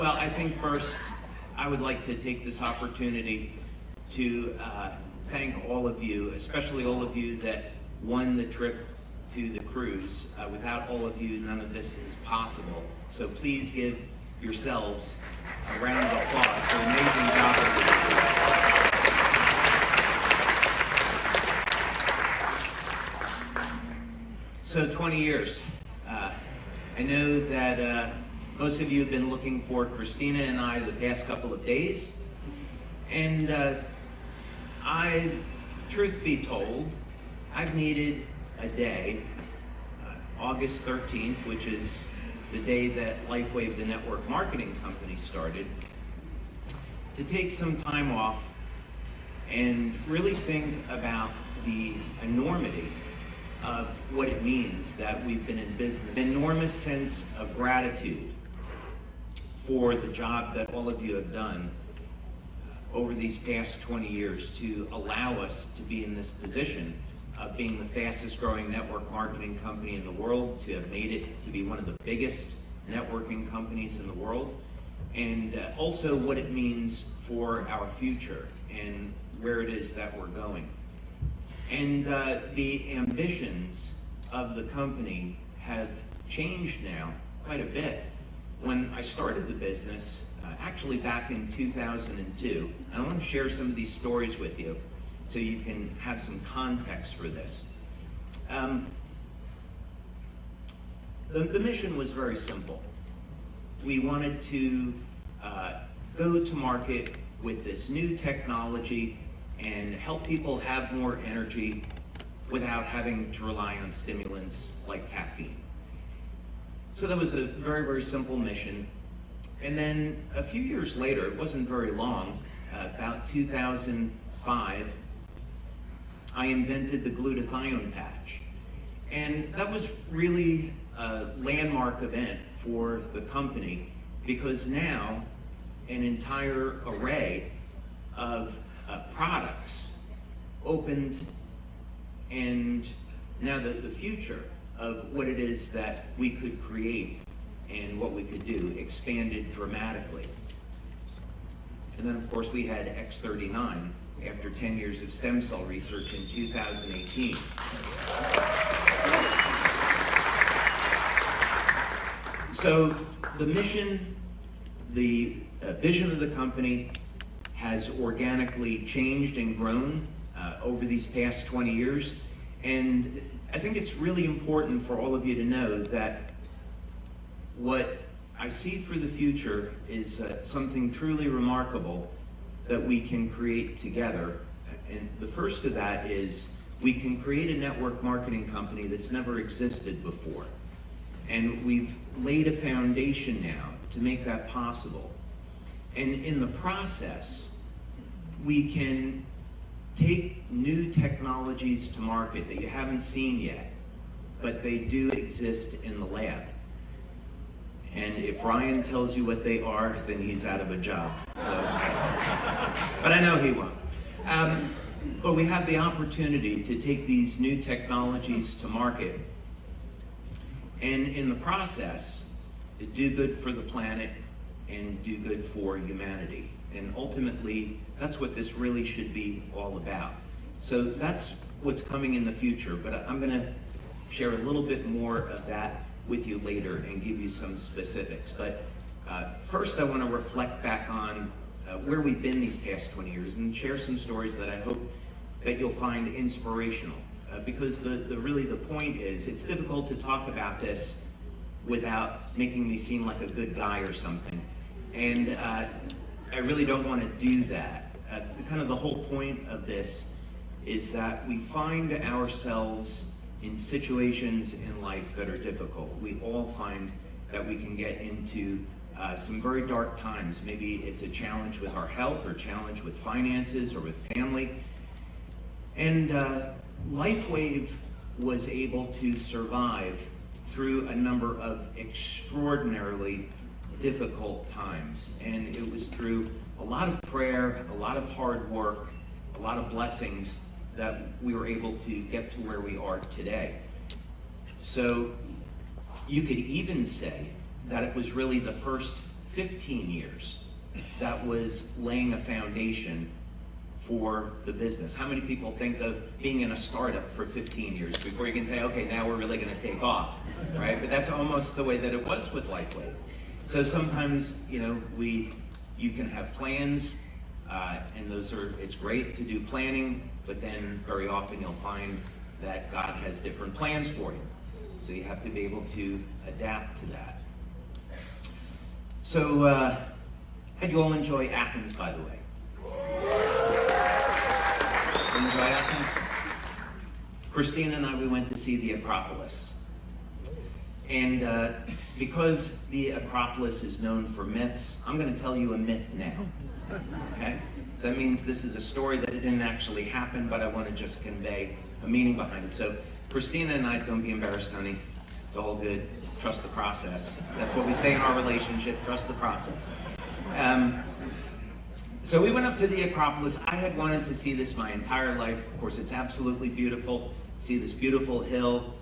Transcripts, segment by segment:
Well, I think first I would like to take this opportunity to thank all of you, especially all of you that won the trip to the cruise. Without all of you, none of this is possible. So please give yourselves a round of applause for an amazing job that you did. So 20 years. I know that most of you have been looking for Christina and I the past couple of days. And truth be told, I've needed a day, August 13th, which is the day that LifeWave, the network marketing company, started, to take some time off and really think about the enormity of what it means that we've been in business. An enormous sense of gratitude for the job that all of you have done over these past 20 years to allow us to be in this position of being the fastest growing network marketing company in the world, to have made it to be one of the biggest networking companies in the world, and also what it means for our future and where it is that we're going. And the ambitions of the company have changed now quite a bit. When I started the business, actually back in 2002, I want to share some of these stories with you so you can have some context for this. The mission was very simple. We wanted to go to market with this new technology and help people have more energy without having to rely on stimulants like caffeine. So that was a very, very simple mission. And then a few years later, it wasn't very long, about 2005, I invented the glutathione patch. And that was really a landmark event for the company, because now an entire array of products opened, and now the future of what it is that we could create and what we could do expanded dramatically. And then of course we had X39 after 10 years of stem cell research in 2018. So the mission, the vision of the company has organically changed and grown over these past 20 years. And I think it's really important for all of you to know that what I see for the future is something truly remarkable that we can create together. And the first of that is we can create a network marketing company that's never existed before. And we've laid a foundation now to make that possible. And in the process, we can take new technologies to market that you haven't seen yet, but they do exist in the lab. And if Ryan tells you what they are, then he's out of a job. So, but I know he won't. But we have the opportunity to take these new technologies to market, and in the process, do good for the planet and do good for humanity. And ultimately, that's what this really should be all about. So that's what's coming in the future, but I'm going to share a little bit more of that with you later and give you some specifics. But first I want to reflect back on where we've been these past 20 years and share some stories that I hope that you'll find inspirational. Because really the point is, it's difficult to talk about this without making me seem like a good guy or something. And I really don't want to do that. Kind of the whole point of this is that we find ourselves in situations in life that are difficult. We all find that we can get into some very dark times. Maybe it's a challenge with our health, or challenge with finances, or with family. And LifeWave was able to survive through a number of extraordinarily difficult times. And it was through a lot of prayer, a lot of hard work, a lot of blessings that we were able to get to where we are today. So you could even say that it was really the first 15 years that was laying a foundation for the business. How many people think of being in a startup for 15 years before you can say, okay, now we're really going to take off, right? But that's almost the way that it was with LifeWave. So sometimes, you can have plans, and it's great to do planning, but then very often you'll find that God has different plans for you. So you have to be able to adapt to that. So, how'd you all enjoy Athens, by the way? Enjoy Athens? Christina and I, we went to see the Acropolis. And because the Acropolis is known for myths, I'm going to tell you a myth now. Okay? So that means this is a story that it didn't actually happen, but I want to just convey a meaning behind it. So Christina and I, don't be embarrassed, honey. It's all good. Trust the process. That's what we say in our relationship, trust the process. So we went up to the Acropolis. I had wanted to see this my entire life. Of course, it's absolutely beautiful. See this beautiful hill,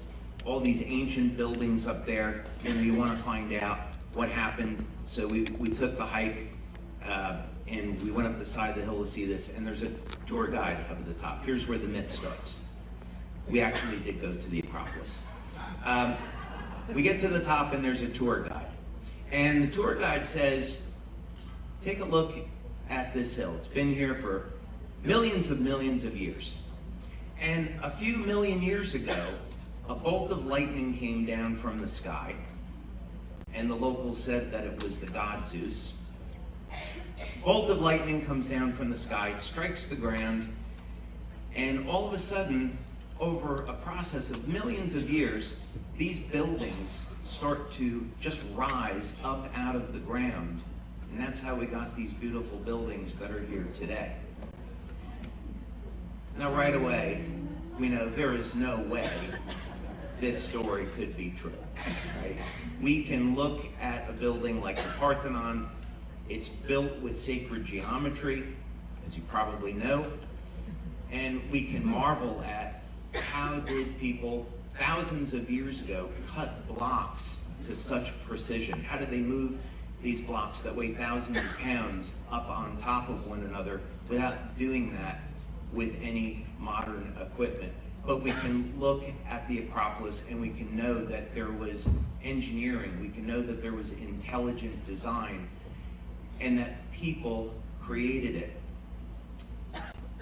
all these ancient buildings up there. You want to find out what happened. So we took the hike, and we went up the side of the hill to see this. And there's a tour guide up at the top. Here's where the myth starts. We actually did go to the Acropolis. We get to the top, and there's a tour guide. And the tour guide says, take a look at this hill. It's been here for millions of years. And a few million years ago, a bolt of lightning came down from the sky, and the locals said that it was the god Zeus. Bolt of lightning comes down from the sky, it strikes the ground, and all of a sudden, over a process of millions of years, these buildings start to just rise up out of the ground. And that's how we got these beautiful buildings that are here today. Now, right away, we know there is no way this story could be true, right? We can look at a building like the Parthenon. It's built with sacred geometry, as you probably know, and we can marvel at how did people thousands of years ago cut blocks to such precision? How did they move these blocks that weigh thousands of pounds up on top of one another without doing that with any modern equipment? But we can look at the Acropolis and we can know that there was engineering, we can know that there was intelligent design, and that people created it.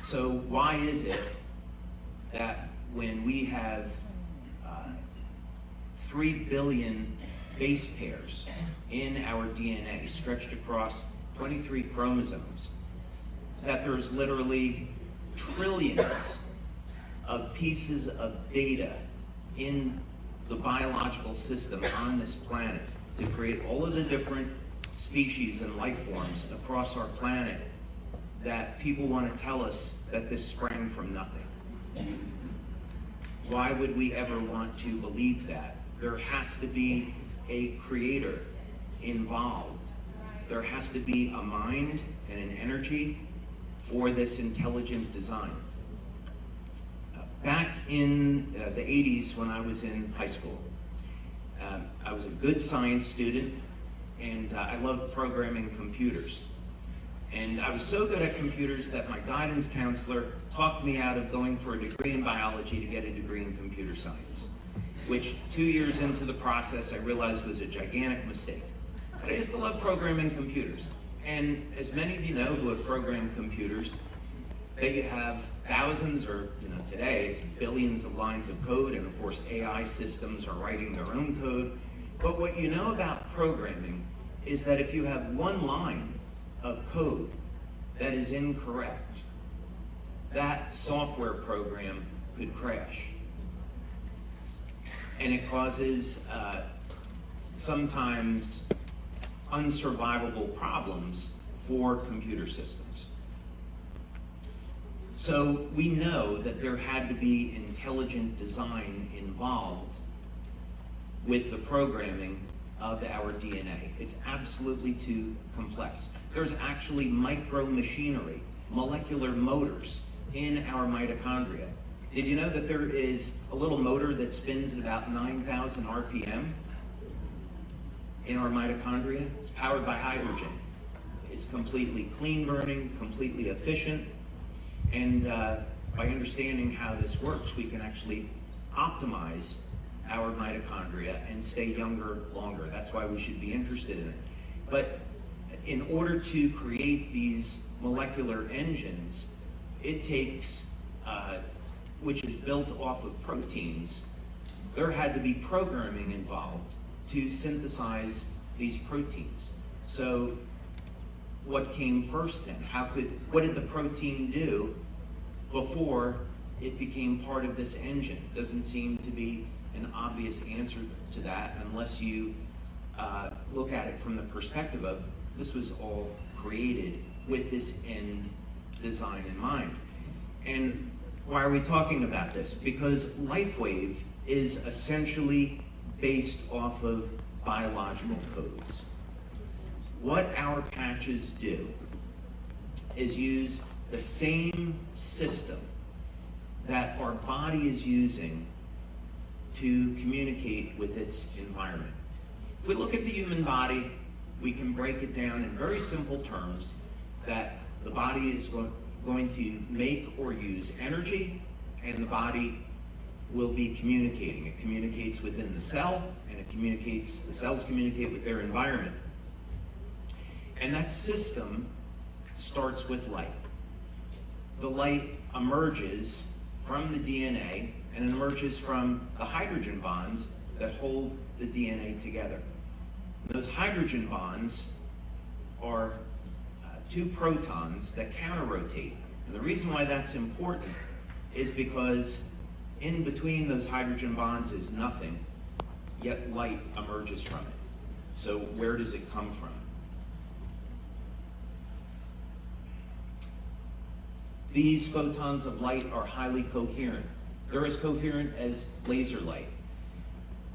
So why is it that when we have 3 billion base pairs in our DNA stretched across 23 chromosomes, that there's literally trillions of pieces of data in the biological system on this planet to create all of the different species and life forms across our planet, that people want to tell us that this sprang from nothing? Why would we ever want to believe that? There has to be a creator involved. There has to be a mind and an energy for this intelligent design. Back in the 80s when I was in high school, I was a good science student, and I loved programming computers. And I was so good at computers that my guidance counselor talked me out of going for a degree in biology to get a degree in computer science, which 2 years into the process I realized was a gigantic mistake. But I used to love programming computers. And as many of you know who have programmed computers, that you have thousands, or today it's billions of lines of code, and of course AI systems are writing their own code. But what you know about programming is that if you have one line of code that is incorrect, that software program could crash. And it causes sometimes unsurvivable problems for computer systems. So we know that there had to be intelligent design involved with the programming of our DNA. It's absolutely too complex. There's actually micro machinery, molecular motors in our mitochondria. Did you know that there is a little motor that spins at about 9,000 RPM? in our mitochondria. It's powered by hydrogen. It's completely clean burning, completely efficient, and by understanding how this works, we can actually optimize our mitochondria and stay younger longer. That's why we should be interested in it. But in order to create these molecular engines, it takes, which is built off of proteins, there had to be programming involved to synthesize these proteins. So what came first then? What did the protein do before it became part of this engine? Doesn't seem to be an obvious answer to that unless you look at it from the perspective of this was all created with this end design in mind. And why are we talking about this? Because LifeWave is essentially based off of biological codes. What our patches do is use the same system that our body is using to communicate with its environment. If we look at the human body, we can break it down in very simple terms that the body is going to make or use energy, and the body will be communicating. It communicates within the cell, and the cells communicate with their environment. And that system starts with light. The light emerges from the DNA, and it emerges from the hydrogen bonds that hold the DNA together. Those hydrogen bonds are two protons that counter-rotate. And the reason why that's important is because in between those hydrogen bonds is nothing, yet light emerges from it. So where does it come from? These photons of light are highly coherent. They're as coherent as laser light.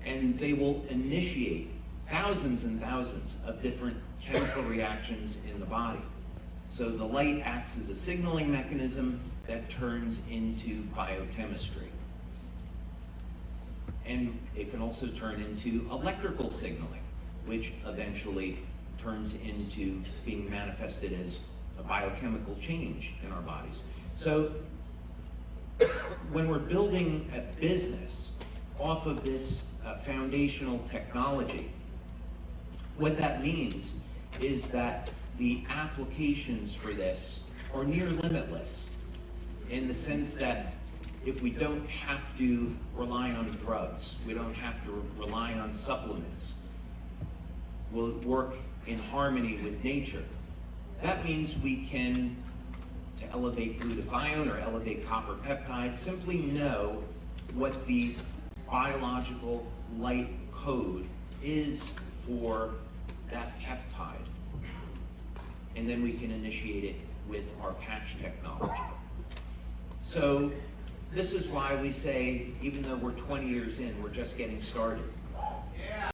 And they will initiate thousands and thousands of different chemical reactions in the body. So the light acts as a signaling mechanism that turns into biochemistry. And it can also turn into electrical signaling, which eventually turns into being manifested as a biochemical change in our bodies. So when we're building a business off of this foundational technology, what that means is that the applications for this are near limitless, in the sense that if we don't have to rely on drugs, we don't have to rely on supplements, we'll work in harmony with nature. That means we can, to elevate glutathione or elevate copper peptide, simply know what the biological light code is for that peptide. And then we can initiate it with our patch technology. So this is why we say, even though we're 20 years in, we're just getting started.